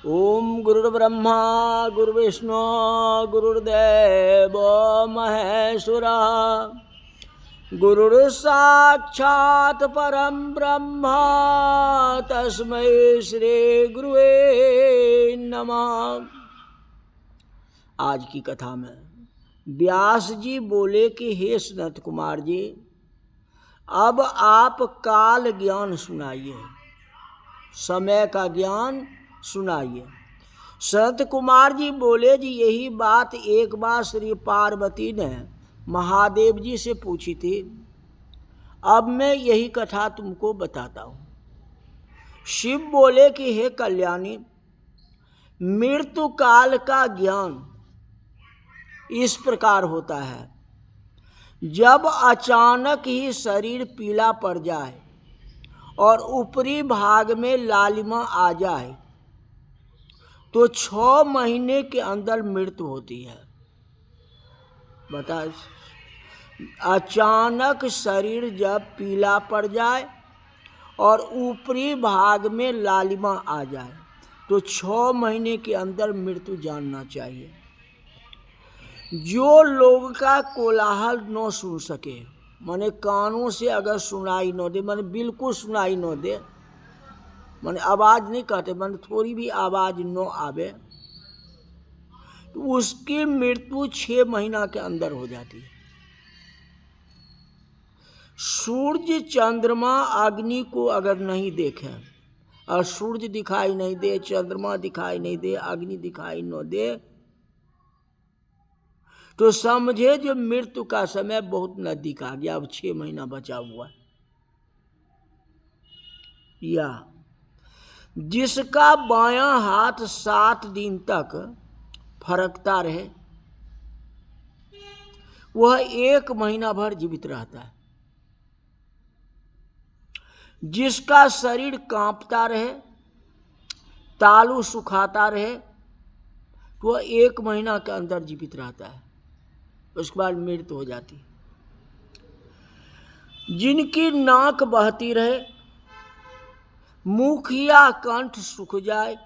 ओम गुरुर्ब्रह्मा गुरुर्विष्णु गुरुर्देव महेश्वरा गुरुर्साक्षात् परम ब्रह्म तस्मै श्री गुरुवे नमः। आज की कथा में व्यास जी बोले कि हे सनत कुमार जी, अब आप काल ज्ञान सुनाइए, समय का ज्ञान सुनाइए। सनत कुमार जी बोले जी यही बात एक बार श्री पार्वती ने महादेव जी से पूछी थी, अब मैं यही कथा तुमको बताता हूँ। शिव बोले कि हे कल्याणी, मृत्यु काल का ज्ञान इस प्रकार होता है, जब अचानक ही शरीर पीला पड़ जाए और ऊपरी भाग में लालिमा आ जाए तो 6 महीने के अंदर मृत्यु होती है। बता, अचानक शरीर जब पीला पड़ जाए और ऊपरी भाग में लालिमा आ जाए तो 6 महीने के अंदर मृत्यु जानना चाहिए। जो लोग का कोलाहल न सुन सके, माने कानों से अगर सुनाई न दे, माने बिल्कुल सुनाई न दे, माने आवाज़ नहीं कहते, माने थोड़ी भी आवाज़ न आवे, तो उसकी मृत्यु 6 महीना के अंदर हो जाती है। सूर्य चंद्रमा अग्नि को अगर नहीं देखें और सूर्य दिखाई नहीं दे, चंद्रमा दिखाई नहीं दे, अग्नि दिखाई न दे, तो समझे जो मृत्यु का समय बहुत नजदीक आ गया, अब 6 महीना बचा हुआ है। या जिसका बायां हाथ 7 दिन तक फरकता रहे वह 1 महीना भर जीवित रहता है। जिसका शरीर कांपता रहे, तालू सुखाता रहे, तो वह 1 महीना के अंदर जीवित रहता है, उसके बाद मृत्यु हो जाती है। जिनकी नाक बहती रहे, मुख या कंठ सूख जाए,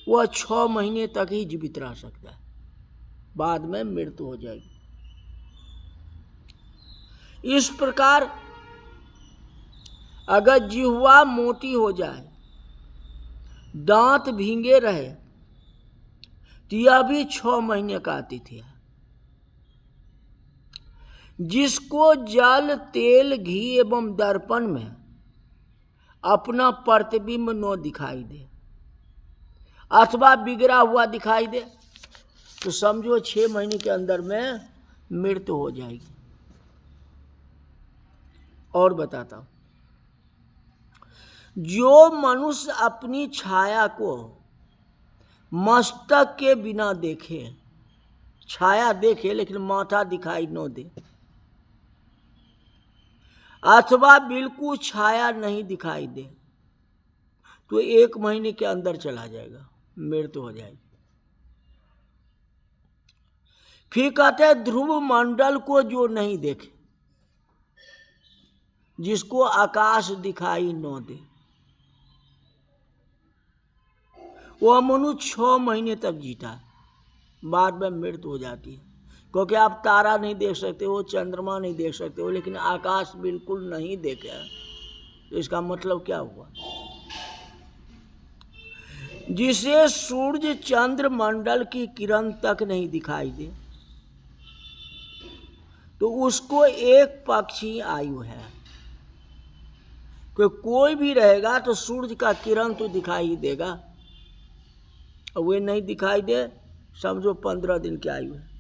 वह 6 महीने तक ही जीवित रह सकता है, बाद में मृत्यु हो जाएगी। इस प्रकार अगर जिह्वा मोटी हो जाए, दांत भींगे रहे, तो यह भी 6 महीने का अतिथि है। जिसको जल, तेल, घी एवं दर्पण में अपना प्रतिबिंब न दिखाई दे अथवा बिगड़ा हुआ दिखाई दे, तो समझो 6 महीने के अंदर में मृत्यु हो जाएगी। और बताता हूं, जो मनुष्य अपनी छाया को मस्तक के बिना देखे, छाया देखे लेकिन माथा दिखाई न दे, अथवा बिल्कुल छाया नहीं दिखाई दे, तो 1 महीने के अंदर चला जाएगा, मृत्यु हो जाएगी। फिर कहते हैं ध्रुव मंडल को जो नहीं देखे, जिसको आकाश दिखाई न दे, वह मनुष्य 6 महीने तक जीता है, बाद में मृत्यु हो जाती है। क्योंकि आप तारा नहीं देख सकते हो, चंद्रमा नहीं देख सकते हो, लेकिन आकाश बिल्कुल नहीं देखे, तो इसका मतलब क्या हुआ? जिसे सूर्य चंद्र मंडल की किरण तक नहीं दिखाई दे, तो उसको एक पक्षी आयु है। कोई भी रहेगा तो सूर्य का किरण तो दिखाई ही देगा, और वे नहीं दिखाई दे, समझो 15 दिन की आयु है।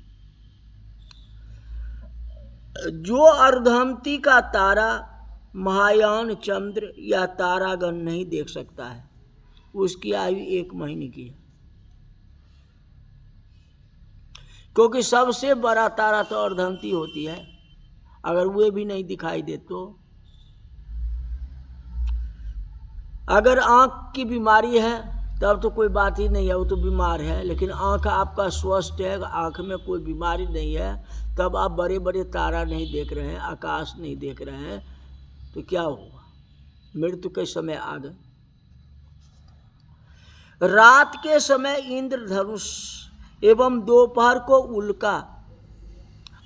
जो अर्धमती का तारा, महायान चंद्र या तारागण नहीं देख सकता है, उसकी आयु 1 महीने की है। क्योंकि सबसे बड़ा तारा तो अर्धमती होती है, अगर वे भी नहीं दिखाई दे तो। अगर आँख की बीमारी है तब तो कोई बात ही नहीं है, वो तो बीमार है, लेकिन आँख आपका स्वस्थ है, आँख में कोई बीमारी नहीं है, तब आप बड़े बड़े तारा नहीं देख रहे हैं, आकाश नहीं देख रहे हैं, तो क्या हुआ? मृत्यु के समय आ गए। रात के समय इंद्रधनुष एवं दोपहर को उल्का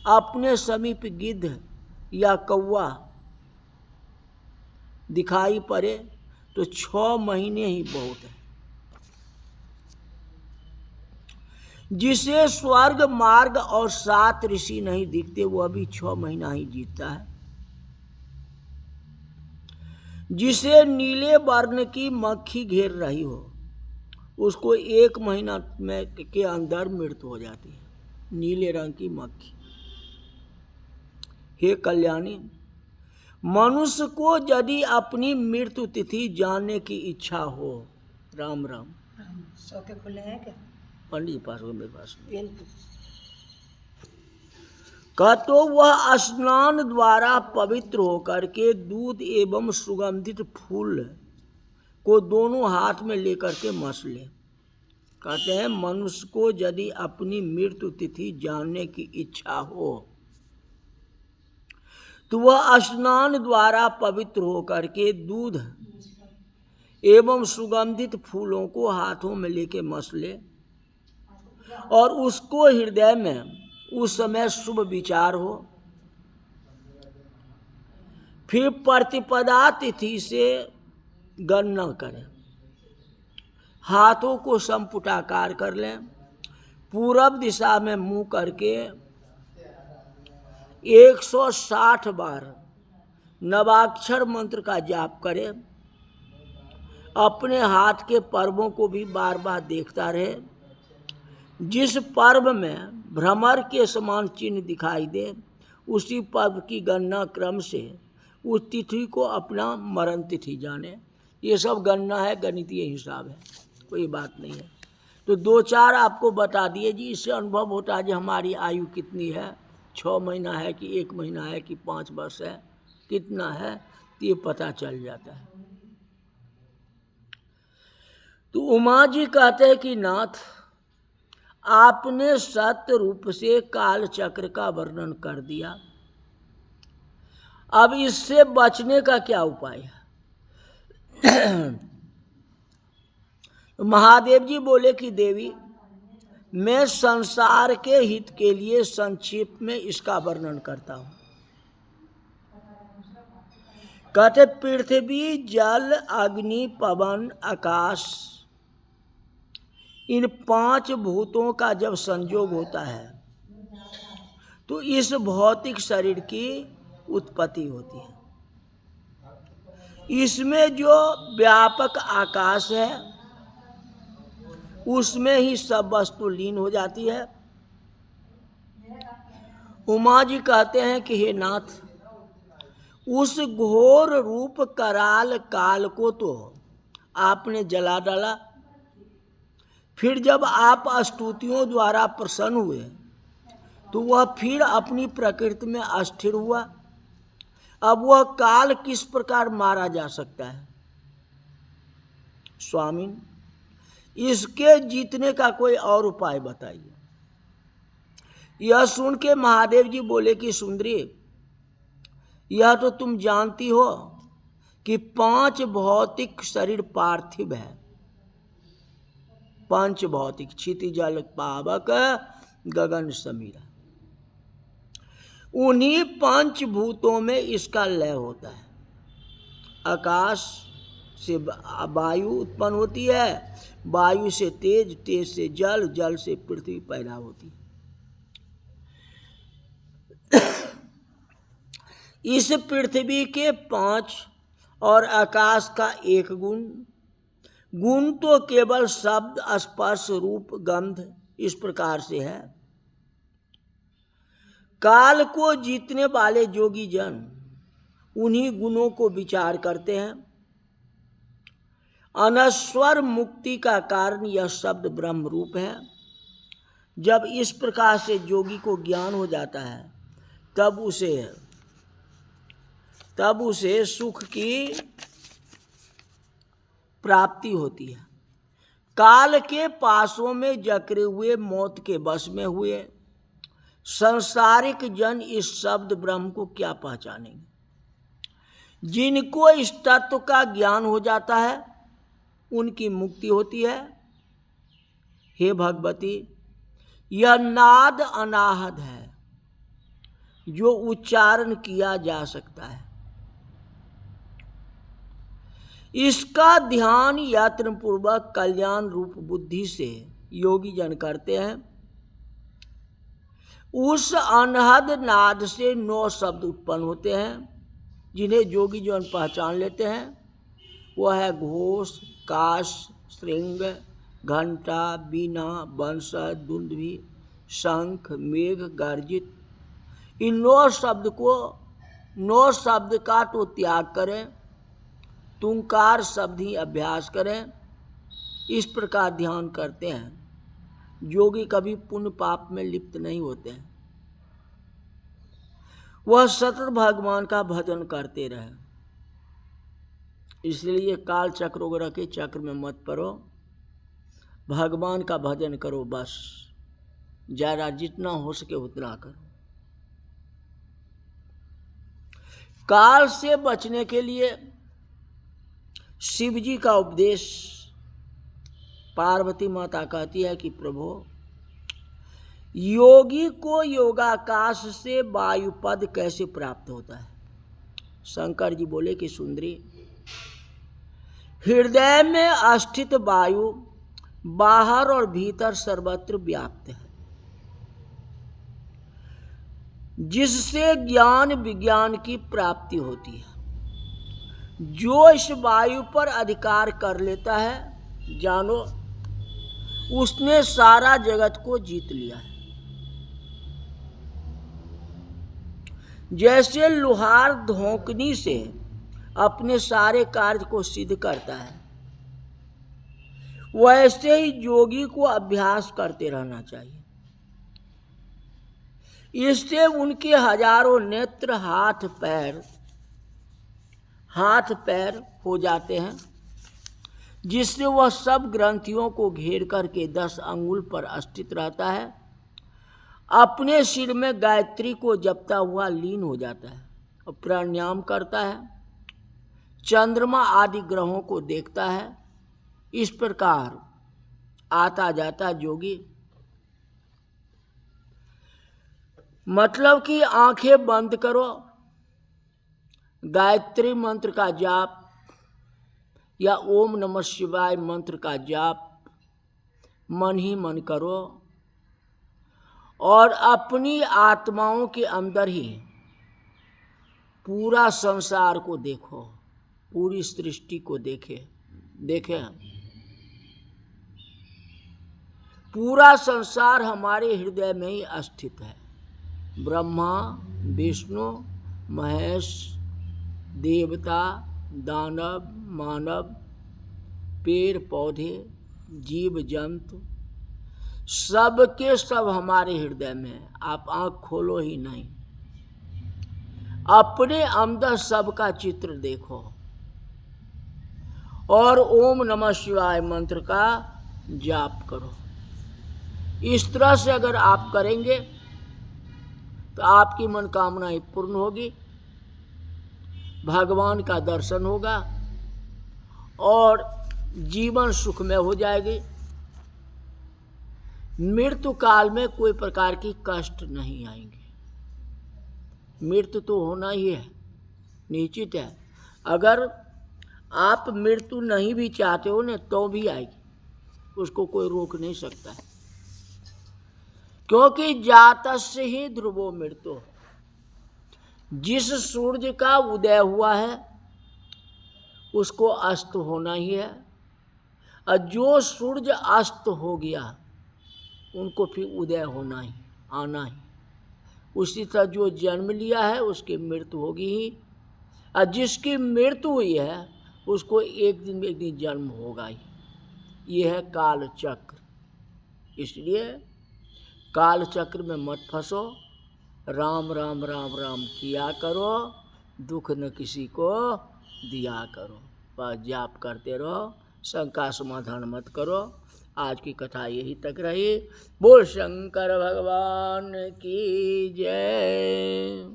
अपने समीप गिद्ध या कौवा दिखाई पड़े तो 6 महीने ही बहुत है। जिसे स्वर्ग मार्ग और 7 ऋषि नहीं दिखते वह भी 6 महीना ही जीतता है। जिसे नीले वर्ण की मक्खी घेर रही हो उसको 1 महीना में के अंदर मृत्यु हो जाती है। नीले रंग की मक्खी। हे कल्याणी, मनुष्य को यदि अपनी मृत्यु तिथि जानने की इच्छा हो, राम राम सौ के खुले हैं क्या? पंडित जी पास हो, मेरे पास का तो वह स्नान द्वारा पवित्र होकर के दूध एवं सुगंधित फूल को दोनों हाथ में लेकर के मस ले। कहते हैं मनुष्य को यदि अपनी मृत्यु तिथि जानने की इच्छा हो तो वह स्नान द्वारा पवित्र होकर के दूध एवं सुगंधित फूलों को हाथों में लेके मस ले और उसको हृदय में उस समय शुभ विचार हो। फिर प्रतिपदा तिथि से गणना करें। हाथों को संपुटाकार कर लें। पूरब दिशा में मुंह करके 160 बार नवाक्षर मंत्र का जाप करें। अपने हाथ के पर्वों को भी बार बार देखता रहे। जिस पर्व में भ्रमर के समान चिन्ह दिखाई दे उसी पर्व की गणना क्रम से उस तिथि को अपना मरण तिथि जाने। ये सब गणना है, गणितीय हिसाब है, कोई बात नहीं है। तो 2-4 आपको बता दिए जी। इससे अनुभव होता है कि हमारी आयु कितनी है, 6 महीना है कि 1 महीना है कि 5 वर्ष है, कितना है, तो ये पता चल जाता है। तो उमा जी कहते हैं कि नाथ, आपने सत्य रूप से काल चक्र का वर्णन कर दिया, अब इससे बचने का क्या उपाय है? महादेव जी बोले कि देवी, मैं संसार के हित के लिए संक्षिप्त में इसका वर्णन करता हूं। कहते पृथ्वी, जल, अग्नि, पवन, आकाश, इन 5 भूतों का जब संयोग होता है तो इस भौतिक शरीर की उत्पत्ति होती है। इसमें जो व्यापक आकाश है उसमें ही सब वस्तु लीन हो जाती है। उमा जी कहते हैं कि हे नाथ, उस घोर रूप कराल काल को तो आपने जला डाला। फिर जब आप स्तुतियों द्वारा प्रसन्न हुए तो वह फिर अपनी प्रकृति में अस्थिर हुआ। अब वह काल किस प्रकार मारा जा सकता है? स्वामी, इसके जीतने का कोई और उपाय बताइए। यह सुन के महादेव जी बोले कि सुंदरी, यह तो तुम जानती हो कि 5 भौतिक शरीर पार्थिव है। 5 भौतिक, क्षिति, जल, पावक, गगन, समीरा, उन्हीं 5 भूतों में इसका लय होता है। आकाश से वायु उत्पन्न होती है, वायु से तेज, तेज से जल, जल से पृथ्वी पैदा होती है। इस पृथ्वी के 5 और आकाश का 1 गुण, गुण तो केवल शब्द, स्पर्श, रूप, गंध, इस प्रकार से है। काल को जीतने वाले योगी जन उन्हीं गुणों को विचार करते हैं। अनश्वर मुक्ति का कारण यह शब्द ब्रह्म रूप है। जब इस प्रकार से योगी को ज्ञान हो जाता है तब उसे सुख की प्राप्ति होती है। काल के पासों में जकड़े हुए मौत के वश में हुए संसारिक जन इस शब्द ब्रह्म को क्या पहचानेंगे? जिनको इस तत्व का ज्ञान हो जाता है उनकी मुक्ति होती है हे भगवती, यह नाद अनाहद है जो उच्चारण किया जा सकता है। इसका ध्यान यत्न पूर्वक कल्याण रूप बुद्धि से योगी जन करते हैं। उस अनहद नाद से 9 शब्द उत्पन्न होते हैं जिन्हें योगी जन पहचान लेते हैं। वह है घोष, काश, श्रृंग, घंटा, बीना, बंश, दुंदुभि, शंख, मेघ, गर्जित। इन 9 शब्द का तो त्याग करें, तुंकार शब्द ही अभ्यास करें। इस प्रकार ध्यान करते हैं योगी कभी पुण्य पाप में लिप्त नहीं होते हैं। वह सतत भगवान का भजन करते रहे। इसलिए काल चक्र वगैरह के चक्र में मत पड़ो, भगवान का भजन करो। बस ज्यादा जितना हो सके उतना करो। काल से बचने के लिए शिव जी का उपदेश पार्वती माता कहती है कि प्रभु, योगी को योगाकाश से वायुपद कैसे प्राप्त होता है। शंकर जी बोले कि सुंदरी, हृदय में स्थित वायु बाहर और भीतर सर्वत्र व्याप्त है, जिससे ज्ञान विज्ञान की प्राप्ति होती है। जो इस वायु पर अधिकार कर लेता है, जानो उसने सारा जगत को जीत लिया है। जैसे लोहार धोकनी से अपने सारे कार्य को सिद्ध करता है, वैसे ही योगी को अभ्यास करते रहना चाहिए। इससे उनके हजारों नेत्र हाथ पैर हो जाते हैं, जिससे वह सब ग्रंथियों को घेर करके 10 अंगुल पर स्थित रहता है। अपने सिर में गायत्री को जपता हुआ लीन हो जाता है और प्राणायाम करता है। चंद्रमा आदि ग्रहों को देखता है। इस प्रकार आता जाता योगी, मतलब कि आंखें बंद करो, गायत्री मंत्र का जाप या ओम नमः शिवाय मंत्र का जाप मन ही मन करो और अपनी आत्माओं के अंदर ही पूरा संसार को देखो, पूरी सृष्टि को देखें। पूरा संसार हमारे हृदय में ही स्थित है। ब्रह्मा, विष्णु, महेश, देवता, दानव, मानव, पेड़ पौधे, जीव जंतु, सब के सब हमारे हृदय में। आप आंख खोलो ही नहीं, अपने अंदर सबका चित्र देखो और ओम नमः शिवाय मंत्र का जाप करो। इस तरह से अगर आप करेंगे तो आपकी मनोकामनाएं पूर्ण होगी, भगवान का दर्शन होगा और जीवन सुखमय हो जाएगी। मृत्यु काल में कोई प्रकार की कष्ट नहीं आएंगे। मृत्यु तो होना ही है, निश्चित है। अगर आप मृत्यु नहीं भी चाहते हो ना तो भी आएगी, उसको कोई रोक नहीं सकता है। क्योंकि जातस्य ही ध्रुवो मृत्यु, जिस सूर्य का उदय हुआ है उसको अस्त होना ही है, और जो सूर्य अस्त हो गया उनको फिर उदय होना ही, आना ही। उसी तरह जो जन्म लिया है उसकी मृत्यु होगी ही, और जिसकी मृत्यु हुई है उसको एक दिन जन्म होगा ही। ये है काल चक्र। इसलिए काल चक्र में मत फंसो, राम राम राम राम किया करो, दुख न किसी को दिया करो। बस जाप करते रहो, शंका समाधान मत करो। आज की कथा यही तक रही। बोल शंकर भगवान की जय।